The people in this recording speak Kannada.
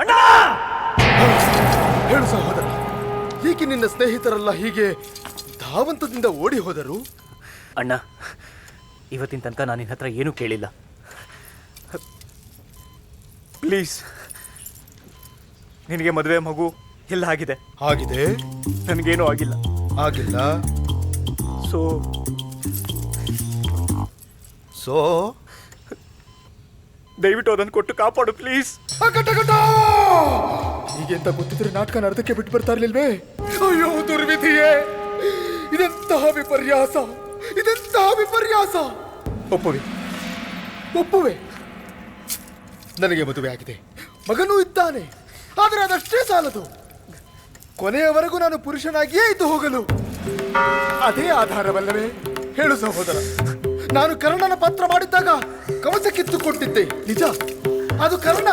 ಅಣ್ಣ! ಹೇಳು ಸಹೋದರ, ಹೀಗೆ ನಿನ್ನ ಸ್ನೇಹಿತರೆಲ್ಲ ಹೀಗೆ ಧಾವಂತದಿಂದ ಓಡಿ ಹೋದರು? ಅಣ್ಣ, ಇವತ್ತಿನ ತನಕ ನಾನು ನಿನ್ನ ಹತ್ರ ಏನೂ ಕೇಳಿಲ್ಲ. ಪ್ಲೀಸ್, ನಿನಗೆ ಮದುವೆ ಮಗು ಎಲ್ಲ ಆಗಿದೆ. ಆಗಿದೆ? ನನಗೇನೂ ಆಗಿಲ್ಲ. ಆಗಿಲ್ಲ? ಸೊ ದಯವಿಟ್ಟು ಅದನ್ನು ಕೊಟ್ಟು ಕಾಪಾಡು ಪ್ಲೀಸ್. ಹೀಗೆ ಅಂತ ಗೊತ್ತಿದ್ರೆ ನಾಟಕ ಅರ್ಧಕ್ಕೆ ಬಿಟ್ಟು ಬರ್ತಾ ಇರ್ಲಿಲ್ವೇ? ಅಯ್ಯೋ ದುರ್ವಿಧಿಯೇ, ಇದೆಂತಹ ವಿಪರ್ಯಾಸ, ಇದೆಂತಹ ವಿಪರ್ಯಾಸ! ಒಪ್ಪುವೆ, ನನಗೆ ಮದುವೆ ಆಗಿದೆ, ಮಗನೂ ಇದ್ದಾನೆ. ಆದರೆ ಅದಷ್ಟೇ ಸಾಲದು, ಕೊನೆಯವರೆಗೂ ನಾನು ಪುರುಷನಾಗಿಯೇ ಇದ್ದು ಹೋಗಲು ಅದೇ ಆಧಾರವಲ್ಲವೇ? ಹೇಳು ಸಹೋದರ, ನಾನು ಕರ್ಣನ ಪತ್ರ ಮಾಡಿದ್ದಾಗ ಕವಚ ಕಿತ್ತುಕೊಟ್ಟಿದ್ದೆ ನಿಜ. ಅದು ಕರ್ಣ